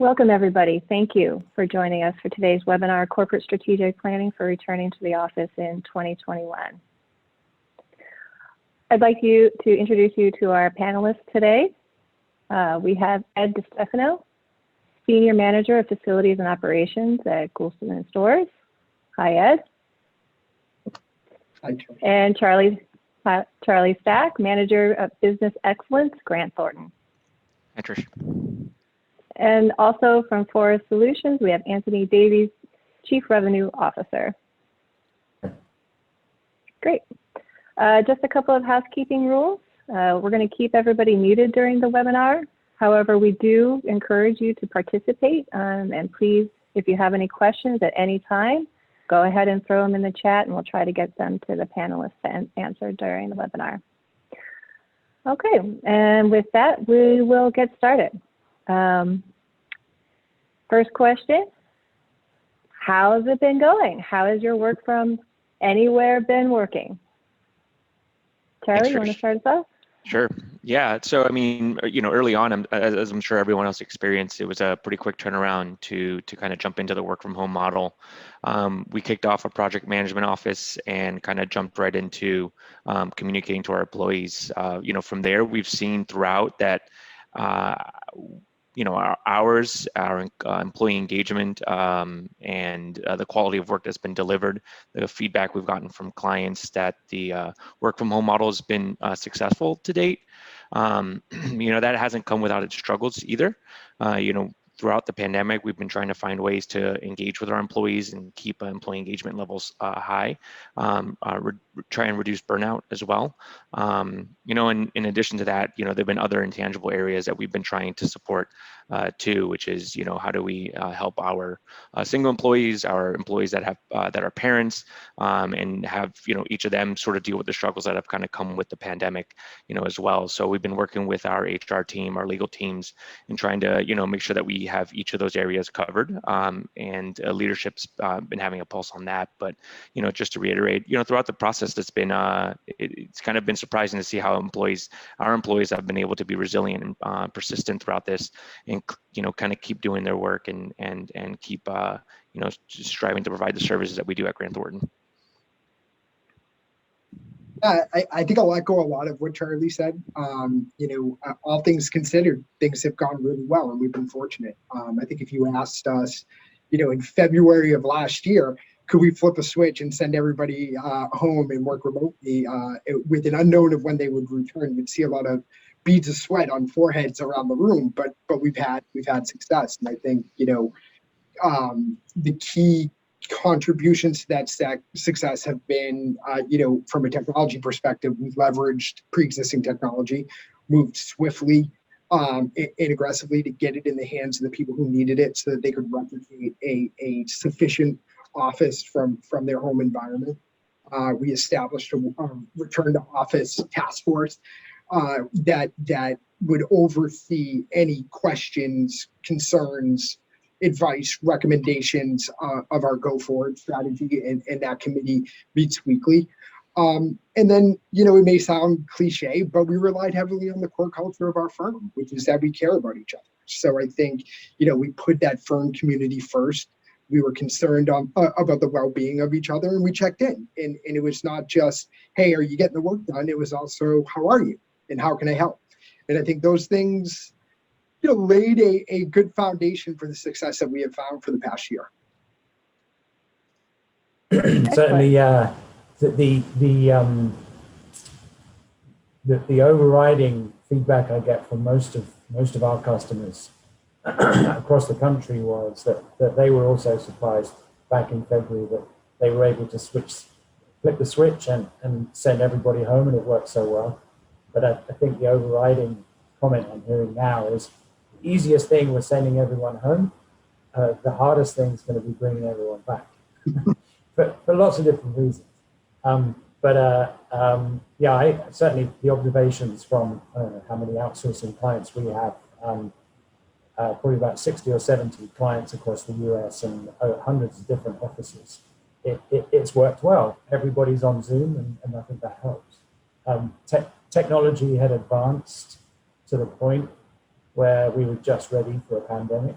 Welcome, everybody. Thank you for joining us for today's webinar, Corporate Strategic Planning for Returning to the Office in 2021. I'd like to introduce you to our panelists today. We have Ed DeStefano, Senior Manager of Facilities and Operations at Goulston & Stores. Hi, Ed. Hi, and Charlie Stack, Manager of Business Excellence, Grant Thornton. Hi, Trish. And also from Forest Solutions, we have Anthony Davies, Chief Revenue Officer. Great. Just a couple of housekeeping rules. We're going to keep everybody muted during the webinar. However, we do encourage you to participate, and please, if you have any questions at any time, go ahead and throw them in the chat and we'll try to get them to the panelists to answer during the webinar. Okay, and with that, we will get started. First question, how's it been going? How has your work from anywhere been working? Charlie, you want to start us off? Sure. Yeah. So, I mean, early on, as I'm sure everyone else experienced, it was a pretty quick turnaround to kind of jump into the work from home model. We kicked off a project management office and kind of jumped right into communicating to our employees. From there, we've seen throughout that our hours, our employee engagement, and the quality of work that's been delivered, the feedback we've gotten from clients that the work from home model has been successful to date. That hasn't come without its struggles either. Throughout the pandemic, we've been trying to find ways to engage with our employees and keep employee engagement levels high, try and reduce burnout as well. In addition to that, there've been other intangible areas that we've been trying to support too, which is, how do we help our single employees, our employees that have that are parents, and have each of them sort of deal with the struggles that have kind of come with the pandemic, as well. So we've been working with our HR team, our legal teams, and trying to make sure that we have each of those areas covered. And leadership's been having a pulse on that. But just to reiterate, throughout the process, it's been it's kind of been surprising to see how our employees have been able to be resilient and persistent throughout this, and kind of keep doing their work and keep striving to provide the services that we do at Grant Thornton. I think I'll echo a lot of what Charlie said. All things considered, things have gone really well, and we've been fortunate. I think if you asked us, in February of last year, could we flip a switch and send everybody home and work remotely with an unknown of when they would return, you'd see a lot of beads of sweat on foreheads around the room. But we've had success, and I think the key contributions to that success have been, from a technology perspective, we've leveraged pre-existing technology, moved swiftly and aggressively to get it in the hands of the people who needed it so that they could replicate a sufficient office from their home environment. We established a return to office task force that would oversee any questions, concerns, advice, recommendations of our go-forward strategy, and that committee meets weekly. And then, it may sound cliche, but we relied heavily on the core culture of our firm, which is that we care about each other. So I think, we put that firm community first. We were concerned about the well-being of each other, and we checked in. And it was not just, hey, are you getting the work done? It was also, how are you? And how can I help? And I think those things, laid a good foundation for the success that we have found for the past year. Certainly, the overriding feedback I get from most of our customers across the country was that they were also surprised back in February that they were able to flip the switch and send everybody home, and it worked so well. But I think the overriding comment I'm hearing now is the easiest thing was sending everyone home. The hardest thing is going to be bringing everyone back for lots of different reasons. Certainly the observations from, I don't know how many outsourcing clients we have, probably about 60 or 70 clients across the US and hundreds of different offices. It's worked well. Everybody's on Zoom, and I think that helps. Technology had advanced to the point where we were just ready for a pandemic.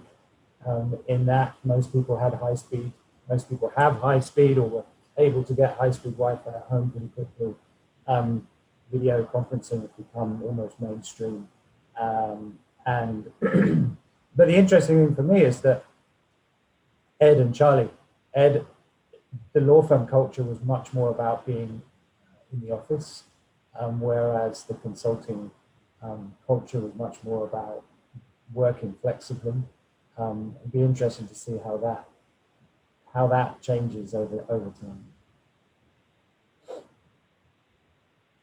in that most people had high speed, most people have high speed or were able to get high speed Wi-Fi at home pretty quickly. Video conferencing has become almost mainstream. And but the interesting thing for me is that Ed and Charlie, Ed, the law firm culture was much more about being in the office, whereas the consulting culture was much more about working flexibly. It'd be interesting to see how that changes over time.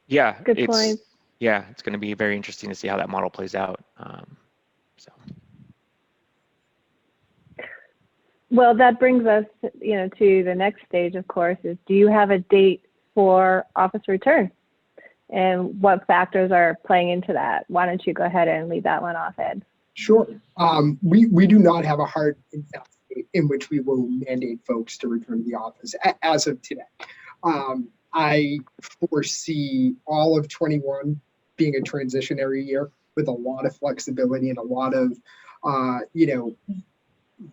Yeah, Good point. Yeah, it's going to be very interesting to see how that model plays out. So. Well, that brings us, to the next stage, of course, is do you have a date for office return? And what factors are playing into that? Why don't you go ahead and lead that one off, Ed? Sure. We do not have a hard and fast date in which we will mandate folks to return to the office as of today. I foresee all of 21 being a transitionary year with a lot of flexibility and a lot of,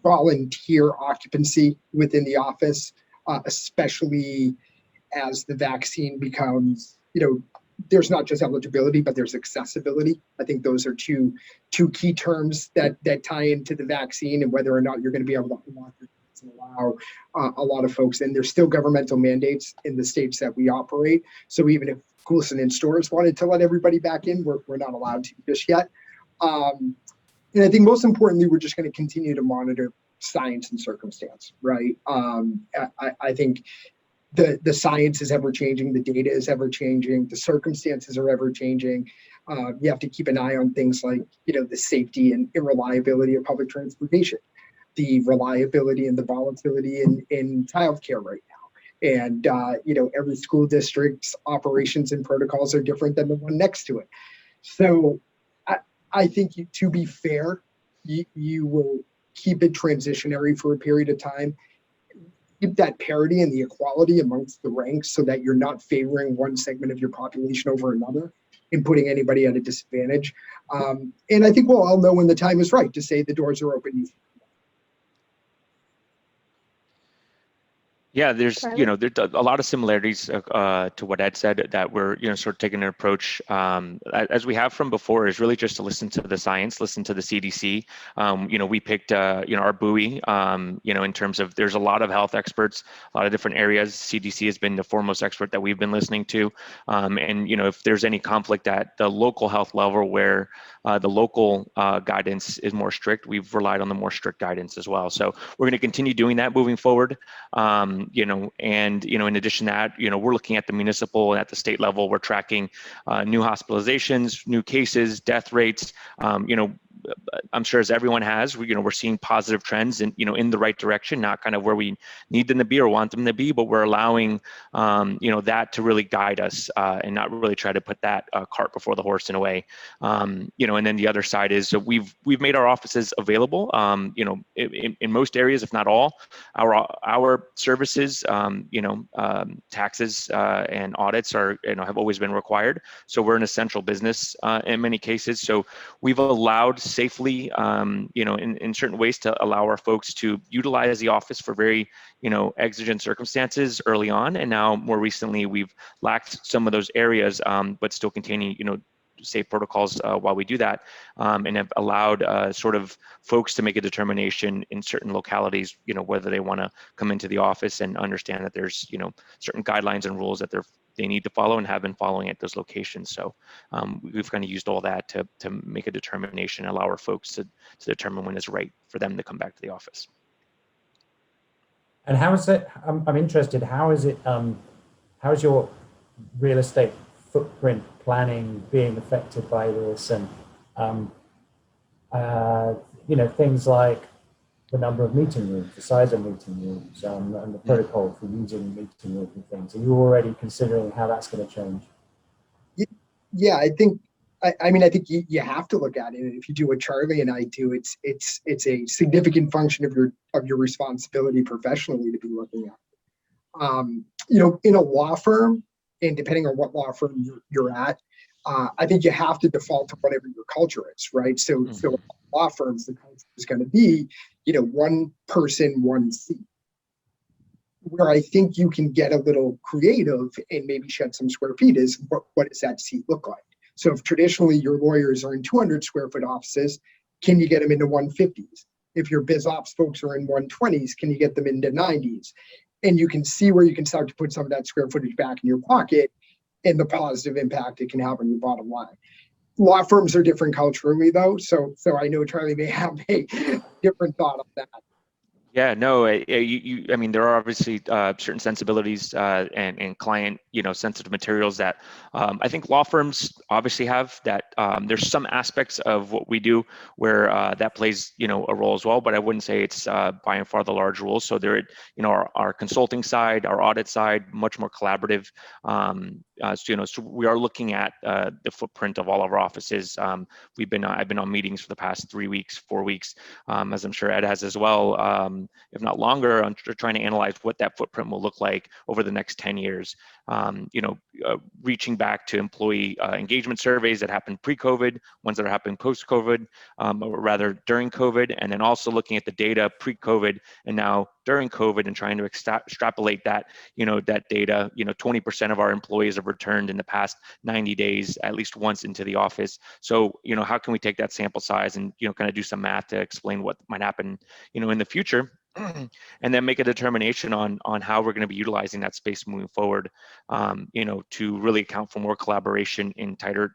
volunteer occupancy within the office, especially as the vaccine becomes, there's not just eligibility, but there's accessibility. I think those are two key terms that tie into the vaccine and whether or not you're going to be able to unlock your and allow a lot of folks in. There's still governmental mandates in the states that we operate. So even if Coulson and Storrs wanted to let everybody back in, we're not allowed to just yet. And I think most importantly, we're just going to continue to monitor science and circumstance, right? I think the science is ever changing, the data is ever changing, the circumstances are ever changing. You have to keep an eye on things like, the safety and reliability of public transportation, the reliability and the volatility in childcare right now. And, every school district's operations and protocols are different than the one next to it. So I think to be fair, you will keep it transitionary for a period of time. Keep that parity and the equality amongst the ranks so that you're not favoring one segment of your population over another and putting anybody at a disadvantage. And I think we'll all know when the time is right to say the doors are open. Yeah, there's there's a lot of similarities to what Ed said, that we're sort of taking an approach as we have from before, is really just to listen to the science, listen to the CDC. We picked our buoy in terms of, there's a lot of health experts, a lot of different areas. CDC has been the foremost expert that we've been listening to, and if there's any conflict at the local health level where the local guidance is more strict, we've relied on the more strict guidance as well. So we're going to continue doing that moving forward. In addition to that, we're looking at the municipal and at the state level. We're tracking new hospitalizations, new cases, death rates. I'm sure as everyone has, we're seeing positive trends in the right direction, not kind of where we need them to be or want them to be, but we're allowing that to really guide us and not really try to put that cart before the horse in a way. And then the other side is, so we've made our offices available. In most areas, if not all, our services, taxes and audits are have always been required. So we're an essential business in many cases. So we've allowed safely, in certain ways, to allow our folks to utilize the office for very, exigent circumstances early on. And now more recently, we've lacked some of those areas, but still containing, safe protocols while we do that, and have allowed sort of folks to make a determination in certain localities, whether they want to come into the office and understand that there's, certain guidelines and rules that they need to follow and have been following at those locations. So we've kind of used all that to make a determination, allow our folks to determine when it's right for them to come back to the office. And how is it, I'm interested, how is your real estate footprint planning being affected by this? And, things like the number of meeting rooms, the size of meeting rooms, and the protocol for using meeting rooms and things. Are you already considering how that's going to change? Yeah, I think you have to look at it. And if you do what Charlie and I do, it's a significant function of your responsibility professionally to be looking at. In a law firm, and depending on what law firm you're at, I think you have to default to whatever your culture is, right? So, so law firms, the culture is going to be, one person, one seat. Where I think you can get a little creative and maybe shed some square feet is what does that seat look like? So if traditionally your lawyers are in 200 square foot offices, can you get them into 150s? If your biz ops folks are in 120s, can you get them into 90s? And you can see where you can start to put some of that square footage back in your pocket and the positive impact it can have on your bottom line. Law firms are different culturally though. So I know Charlie may have a different thought on that. Yeah, no, I mean, there are obviously certain sensibilities and client, sensitive materials that I think law firms obviously have that. There's some aspects of what we do where that plays, a role as well, but I wouldn't say it's by and far the large role. So there, our consulting side, our audit side, much more collaborative. So we are looking at the footprint of all of our offices. I've been on meetings for the past 3 weeks, 4 weeks, as I'm sure Ed has as well. If not longer, on trying to analyze what that footprint will look like over the next 10 years. Reaching back to employee engagement surveys that happened pre-COVID, ones that are happening post-COVID, or rather during COVID, and then also looking at the data pre-COVID and now during COVID and trying to extrapolate that, that data. 20% of our employees have returned in the past 90 days, at least once into the office. So, how can we take that sample size and, kind of do some math to explain what might happen, in the future? And then make a determination on how we're going to be utilizing that space moving forward, to really account for more collaboration in tighter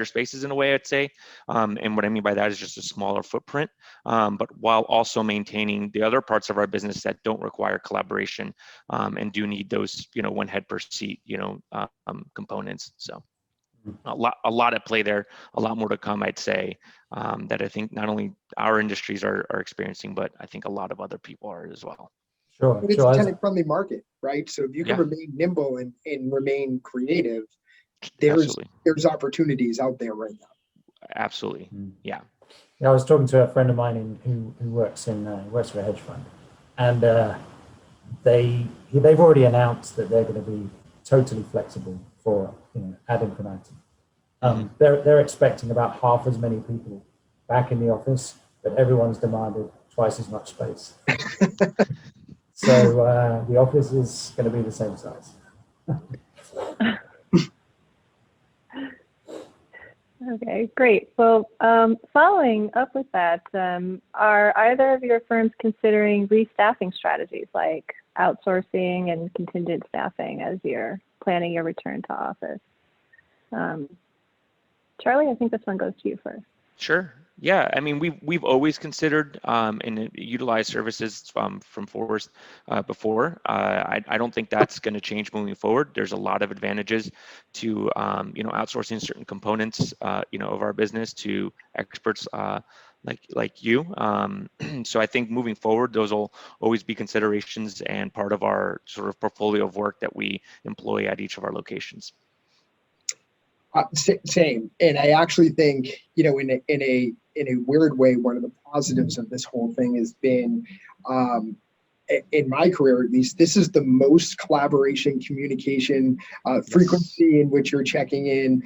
spaces in a way, I'd say. And what I mean by that is just a smaller footprint, but while also maintaining the other parts of our business that don't require collaboration and do need those, one head per seat, components. So a lot at play there, a lot more to come, I'd say, that I think not only our industries are experiencing, but I think a lot of other people are as well. Sure. But it's a tenant-friendly market, right? So if you can remain nimble and remain creative, there's opportunities out there right now. Absolutely. Yeah. I was talking to a friend of mine who works for a hedge fund, and they've already announced that they're going to be totally flexible for ad infinitum. They're expecting about half as many people back in the office, but everyone's demanded twice as much space. So the office is going to be the same size. Okay, great. Well, following up with that, are either of your firms considering restaffing strategies like outsourcing and contingent staffing as you're planning your return to office? Charlie, I think this one goes to you first. Sure. Yeah, I mean, we've always considered and utilized services from Forrest before. I don't think that's going to change moving forward. There's a lot of advantages to outsourcing certain components of our business to experts like you. So I think moving forward, those will always be considerations and part of our sort of portfolio of work that we employ at each of our locations. Same, and I actually think in a weird way, one of the positives of this whole thing has been, in my career at least, this is the most collaboration, communication, frequency in which you're checking in,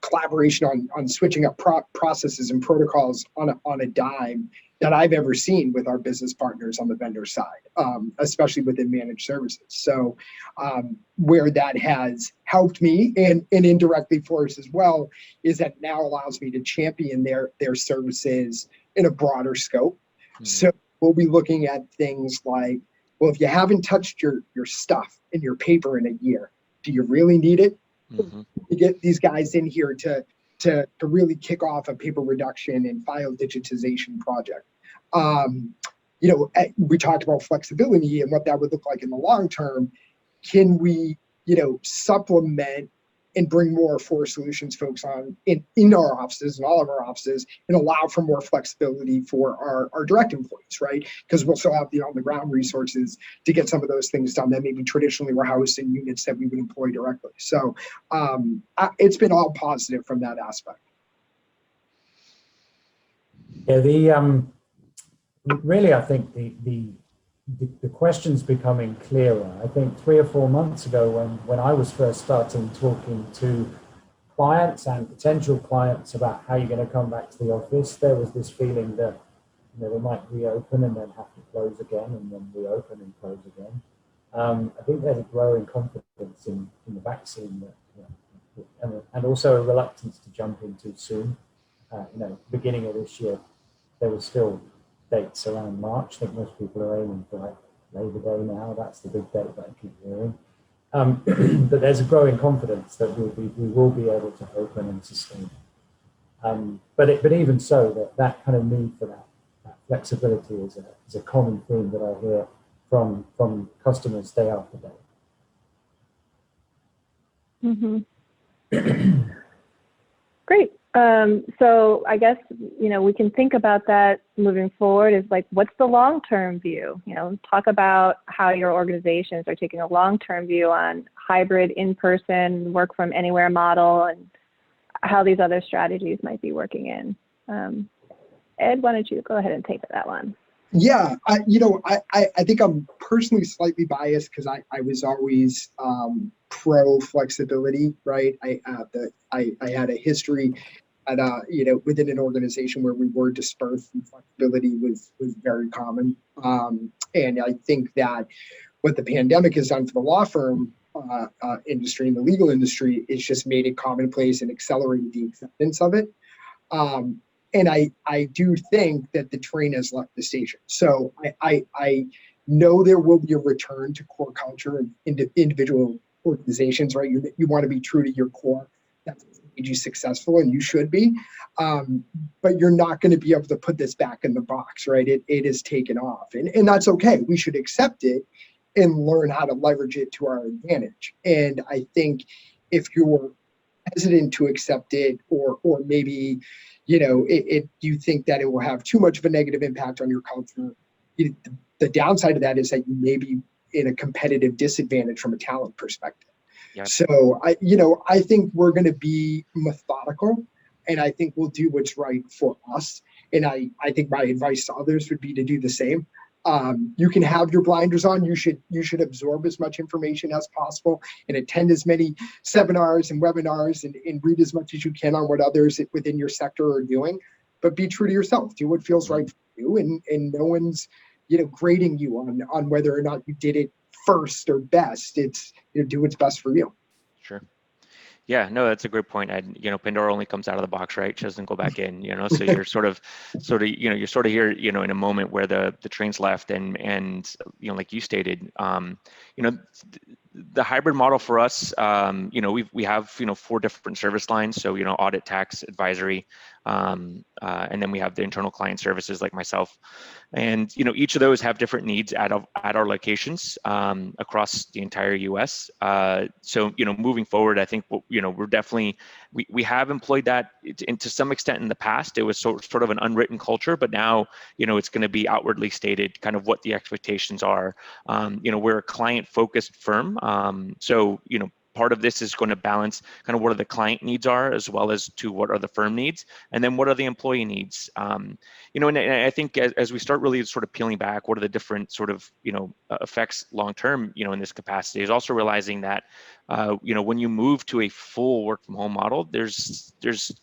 collaboration on switching up processes and protocols on a dime that I've ever seen with our business partners on the vendor side, especially within managed services. So where that has helped me and indirectly for us as well, is that now allows me to champion their services in a broader scope. So we'll be looking at things like, well, if you haven't touched your stuff and your paper in a year, do you really need it? You get these guys in here to really kick off a paper reduction and file digitization project. We talked about flexibility and what that would look like in the long term. Can we, supplement and bring more Forrest Solutions folks on in our offices and all of our offices and allow for more flexibility for our direct employees, right? Because we'll still have the on-the-ground resources to get some of those things done that maybe traditionally were housed in units that we would employ directly. So it's been all positive from that aspect. Yeah, really, I think the question's becoming clearer. I think 3 or 4 months ago when I was first starting talking to clients and potential clients about how you're going to come back to the office, there was this feeling that they might reopen and then have to close again, and then reopen and close again. I think there's a growing confidence in the vaccine that, and also a reluctance to jump in too soon. Beginning of this year, there was still dates around March. I think most people are aiming for like Labor Day now. That's the big date that I keep hearing. But there's a growing confidence that we will be able to open and sustain. But even so, that kind of need for that flexibility is a common theme that I hear from customers day after day. Mm-hmm. Great. So I guess, we can think about that moving forward is like, what's the long-term view? Talk about how your organizations are taking a long-term view on hybrid, in-person, work from anywhere model, and how these other strategies might be working in. Ed, why don't you go ahead and take that one? Yeah, I think I'm personally slightly biased because I was always pro flexibility, right? I had a history at within an organization where we were dispersed, and flexibility was very common. And I think that what the pandemic has done for the law firm industry and the legal industry is just made it commonplace and accelerated the acceptance of it. And I do think that the train has left the station. So I know there will be a return to core culture of individual organizations, right? You want to be true to your core. That's what made you successful, and you should be. But you're not going to be able to put this back in the box, right? It is taken off, and that's okay. We should accept it and learn how to leverage it to our advantage. And I think if you're hesitant to accept it, or maybe you think that it will have too much of a negative impact on your culture, the downside of that is that you may be in a competitive disadvantage from a talent perspective. Yep. So I think we're going to be methodical, and I think we'll do what's right for us. And I think my advice to others would be to do the same. You can have your blinders on. You should absorb as much information as possible and attend as many seminars and webinars and read as much as you can on what others within your sector are doing. But be true to yourself. Do what feels right for you, and no one's grading you on whether or not you did it first or best. It's do what's best for you. Sure. Yeah, no, that's a great point. And Pandora only comes out of the box, right? She doesn't go back in. So you're sort of here, in a moment where the train's left, and like you stated, the hybrid model for us, we have 4 different service lines. So audit, tax, advisory, and then we have the internal client services like myself, and each of those have different needs at our locations across the entire U.S. So moving forward, I think we're definitely we have employed that to some extent in the past. It was sort of an unwritten culture, but now it's going to be outwardly stated kind of what the expectations are. We're a client-focused firm, so part of this is going to balance kind of what are the client needs are, as well as to what are the firm needs, and then what are the employee needs. And I think as we start really sort of peeling back, what are the different sort of effects long term, in this capacity, is also realizing that when you move to a full work from home model, there's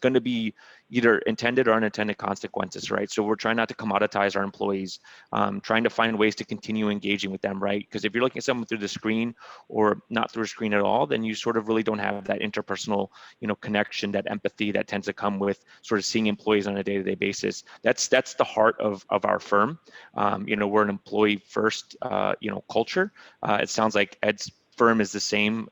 going to be either intended or unintended consequences, right? So we're trying not to commoditize our employees, trying to find ways to continue engaging with them, right? Because if you're looking at someone through the screen or not through a screen at all, then you sort of really don't have that interpersonal, connection, that empathy that tends to come with sort of seeing employees on a day-to-day basis. That's the heart of our firm. We're an employee first, culture. It sounds like Ed's firm is the same,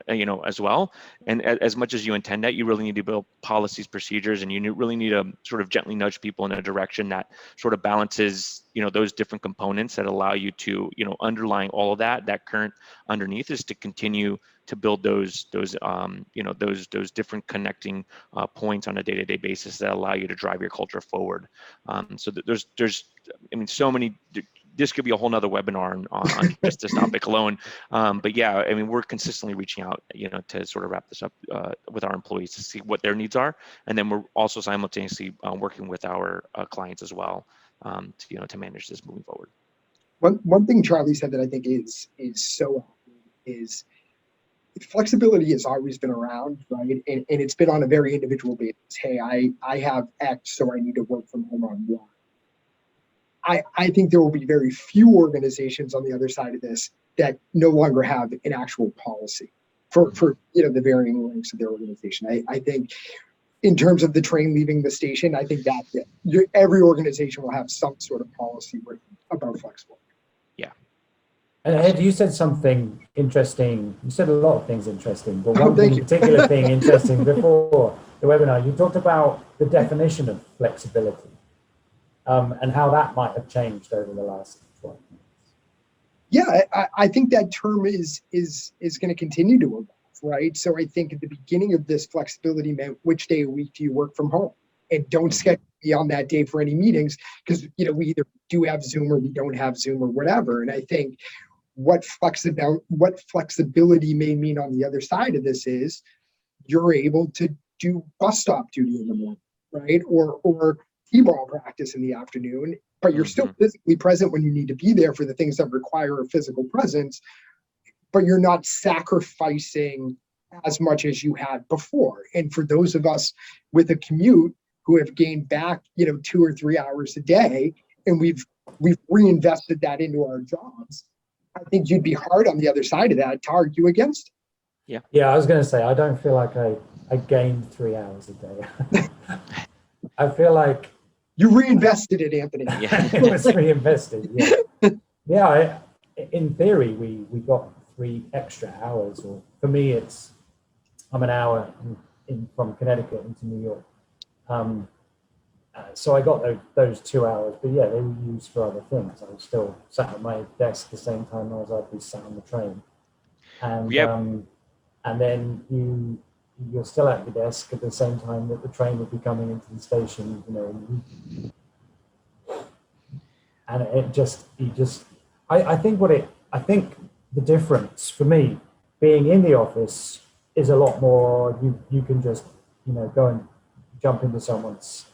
as well. And as much as you intend that, you really need to build policies, procedures, and you really need to sort of gently nudge people in a direction that sort of balances, those different components that allow you to, underlying all of that current underneath is to continue to build those different connecting points on a day-to-day basis that allow you to drive your culture forward. So there's so many. This could be a whole nother webinar on just this topic alone. But yeah, we're consistently reaching out, to sort of wrap this up with our employees to see what their needs are. And then we're also simultaneously working with our clients as well, to manage this moving forward. One thing Charlie said that I think is so is flexibility has always been around, right? And it's been on a very individual basis. Hey, I have X, so I need to work from home on Y. I think there will be very few organizations on the other side of this that no longer have an actual policy for the varying ranks of their organization. I think in terms of the train leaving the station, I think that every organization will have some sort of policy about flexible. And Ed, you said something interesting. You said a lot of things interesting, but one Thank you. particular thing interesting before the webinar, you talked about the definition of flexibility and how that might have changed over the last 12 months. Yeah, I think that term is going to continue to evolve, right? So I think at the beginning of this, flexibility meant which day a week do you work from home, and don't schedule me on that day for any meetings, because we either do have Zoom or we don't have Zoom or whatever. And I think what flexibility may mean on the other side of this is you're able to do bus stop duty in the morning, right? Or t-ball practice in the afternoon, but you're still physically present when you need to be there for the things that require a physical presence, but you're not sacrificing as much as you had before. And for those of us with a commute who have gained back, 2 or 3 hours a day, and we've reinvested that into our jobs, I think you'd be hard on the other side of that to argue against it. Yeah, I was going to say, I don't feel like I gained 3 hours a day. I feel like you reinvested it, Anthony. it was reinvested. Yeah. In theory, we got 3 extra hours, or for me, I'm an hour from Connecticut into New York. So I got those 2 hours, but yeah, they were used for other things. I was still sat at my desk the same time as I'd be sat on the train. And then you're still at your desk at the same time that the train would be coming into the station, and I think the difference for me being in the office is a lot more, you can just, go and jump into someone's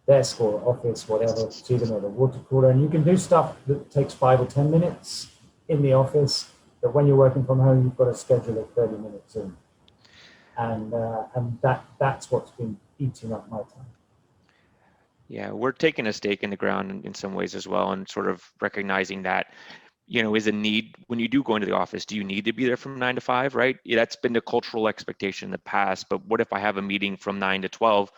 desk or office, whatever, see them at a water cooler, and you can do stuff that takes 5 or 10 minutes in the office, that when you're working from home, you've got to schedule it 30 minutes in. And that's what's been eating up my time. Yeah, we're taking a stake in the ground in some ways as well, and sort of recognizing that, is a need when you do go into the office. Do you need to be there from 9 to 5, right? Yeah, that's been the cultural expectation in the past. But what if I have a meeting from 9 to 12?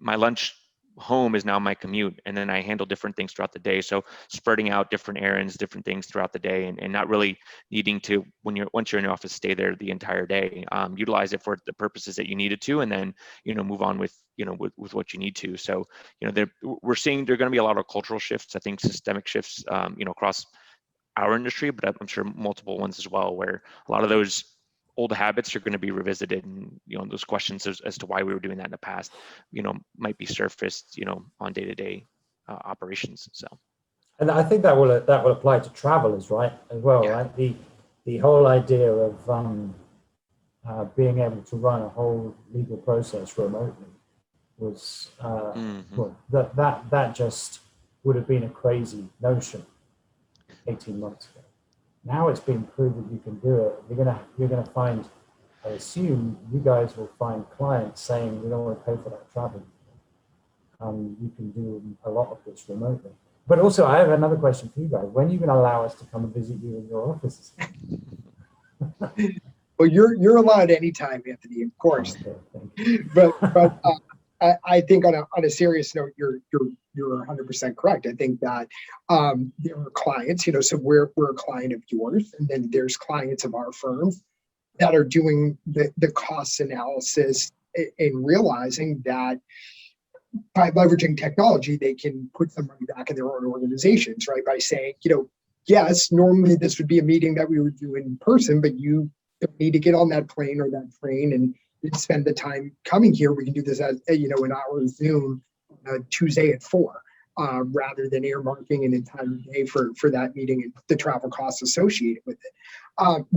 My lunch home is now my commute, and then I handle different things throughout the day. So spreading out different errands, different things throughout the day, and not really needing to, once you're in the office, stay there the entire day. Utilize it for the purposes that you needed to, and then move on with with what you need to. So we're seeing there are going to be a lot of cultural shifts. I think systemic shifts, across our industry, but I'm sure multiple ones as well, where a lot of those old habits are going to be revisited, and those questions as to why we were doing that in the past might be surfaced on day-to-day operations. So, and I think that will apply to travelers, right, as well. Yeah. Right, the whole idea of being able to run a whole legal process remotely was well, that just would have been a crazy notion 18 months ago. Now it's been proved that you can do it. You're gonna find, I assume you guys will find clients saying we don't want to pay for that travel. You can do a lot of this remotely. But also, I have another question for you guys. When are you going to allow us to come and visit you in your offices? Well, you're allowed anytime, Anthony, of course. Okay, but I think on a serious note, you're 100% correct. I think that there are clients, so we're a client of yours, and then there's clients of our firms that are doing the cost analysis and realizing that by leveraging technology, they can put some money back in their own organizations, right? By saying, yes, normally this would be a meeting that we would do in person, but you don't need to get on that plane or that train and spend the time coming here. We can do this as an hour Zoom Tuesday at 4, rather than earmarking an entire day for that meeting and the travel costs associated with it.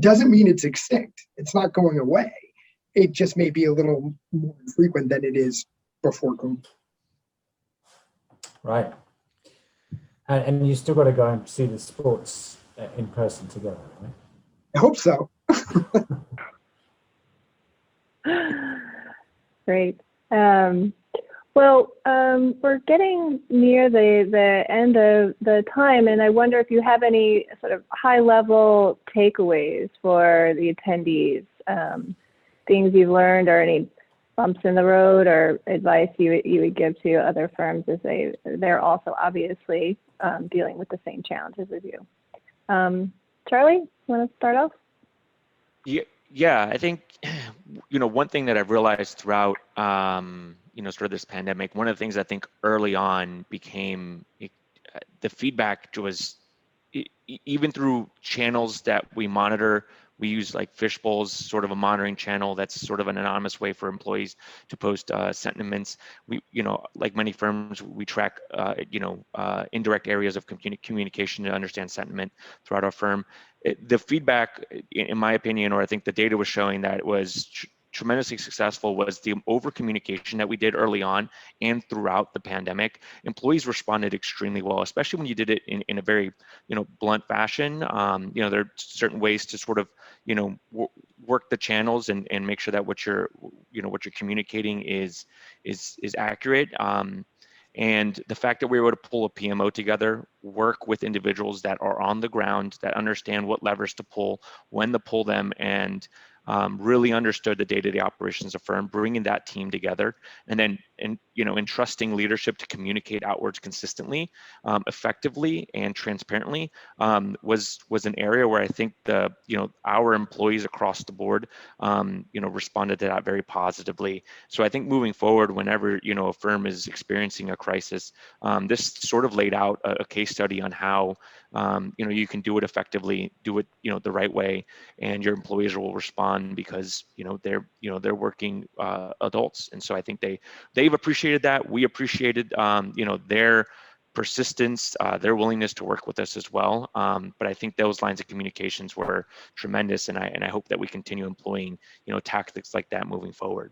Doesn't mean it's extinct. It's not going away. It just may be a little more frequent than it is before COVID. Right. And you still got to go and see the sports in person together, right? I hope so. Great. We're getting near the end of the time, and I wonder if you have any sort of high-level takeaways for the attendees, things you've learned, or any bumps in the road, or advice you would give to other firms as they're also obviously dealing with the same challenges as you. Charlie, want to start off? Yeah, I think, one thing that I've realized throughout, sort of this pandemic, one of the things I think early on became the feedback was even through channels that we monitor. We use like Fishbowl's sort of a monitoring channel that's sort of an anonymous way for employees to post sentiments. We, like many firms, we track, indirect areas of communication to understand sentiment throughout our firm. The feedback, in my opinion, or I think the data was showing that it was tremendously successful, was the over communication that we did early on and throughout the pandemic. Employees responded extremely well, especially when you did it in a very blunt fashion. There are certain ways to sort of work the channels and make sure that what you're communicating is accurate. And the fact that we were able to pull a PMO together, work with individuals that are on the ground, that understand what levers to pull, when to pull them, and really understood the day-to-day operations of firm, bringing that team together, and then entrusting leadership to communicate outwards consistently, effectively, and transparently, was an area where I think our employees across the board responded to that very positively. So I think moving forward, whenever a firm is experiencing a crisis, this sort of laid out a case study on how you can do it effectively, do it the right way, and your employees will respond because they're working adults. And so I think they've appreciated that. We appreciated their persistence, their willingness to work with us as well. But I think those lines of communications were tremendous, and I hope that we continue employing tactics like that moving forward.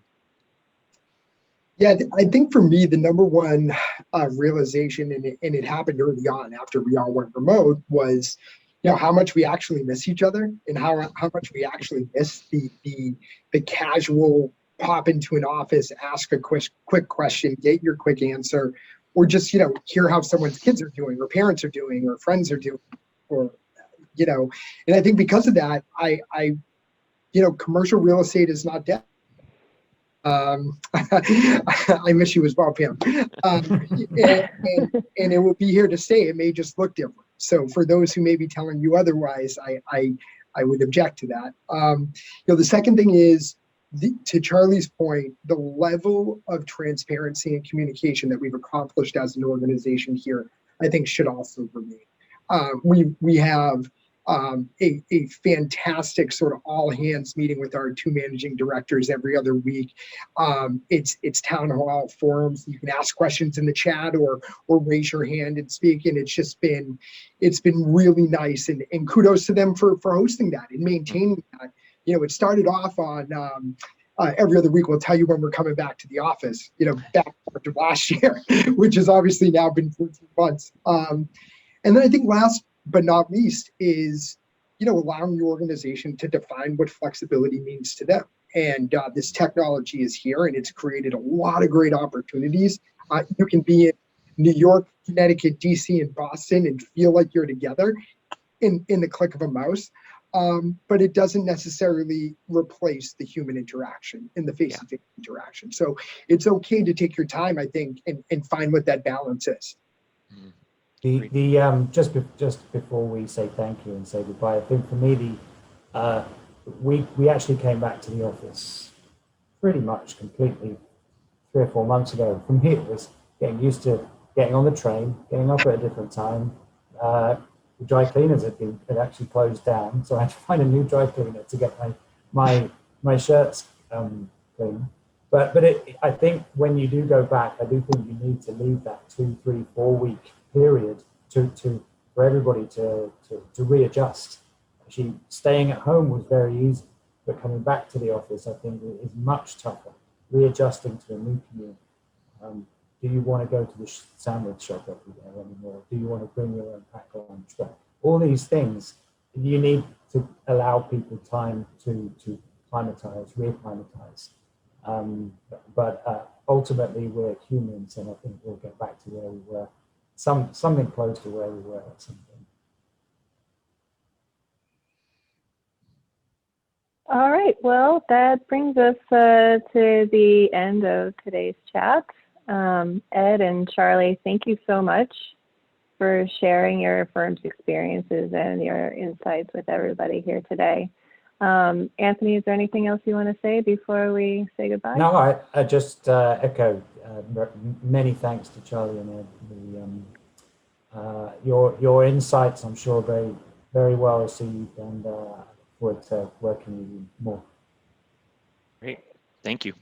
Yeah, I think for me, the number one realization, and it happened early on after we all went remote, was how much we actually miss each other, and how much we actually miss the casual pop into an office, ask a quick question, get your quick answer, or just hear how someone's kids are doing, or parents are doing, or friends are doing, or and I think because of that, I commercial real estate is not dead. I miss you as well, Pam. And it will be here to stay. It may just look different. So for those who may be telling you otherwise, I would object to that. The second thing is, to Charlie's point, the level of transparency and communication that we've accomplished as an organization here, I think, should also remain. We have a fantastic sort of all hands meeting with our two managing directors every other week. It's town hall forums. You can ask questions in the chat or raise your hand and speak. And it's been really nice, and kudos to them for hosting that and maintaining that. It started off on every other week. We'll tell you when we're coming back to the office, back to last year, which has obviously now been 14 months. And then I think last but not least is, allowing your organization to define what flexibility means to them. And this technology is here, and it's created a lot of great opportunities. You can be in New York, Connecticut, DC, and Boston and feel like you're together in the click of a mouse. But it doesn't necessarily replace the human interaction in the face-to-face interaction. So it's okay to take your time, I think, and find what that balance is. Mm-hmm. Just before we say thank you and say goodbye, I think for me we actually came back to the office pretty much completely 3 or 4 months ago. For me, it was getting used to getting on the train, getting up at a different time. The dry cleaners had actually closed down, so I had to find a new dry cleaner to get my shirts clean. But I think when you do go back, I do think you need to leave that 2, 3, 4 week period for everybody to readjust. Actually, staying at home was very easy, but coming back to the office, I think, is much tougher. Readjusting to a new commute. Do you want to go to the sandwich shop every day anymore? Do you want to bring your own pack lunch back? All these things, you need to allow people time to reacclimatize. But ultimately, we're humans, and I think we'll get back to where we were, something close to where we were at some point. All right, well, that brings us to the end of today's chat. Ed and Charlie, thank you so much for sharing your firm's experiences and your insights with everybody here today. Anthony, is there anything else you want to say before we say goodbye? No, I just echo many thanks to Charlie and Ed. Your insights, I'm sure, very well received, and forward to working with you more. Great. Thank you.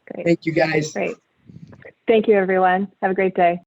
Great. Thank you, guys. Great. Thank you, everyone. Have a great day.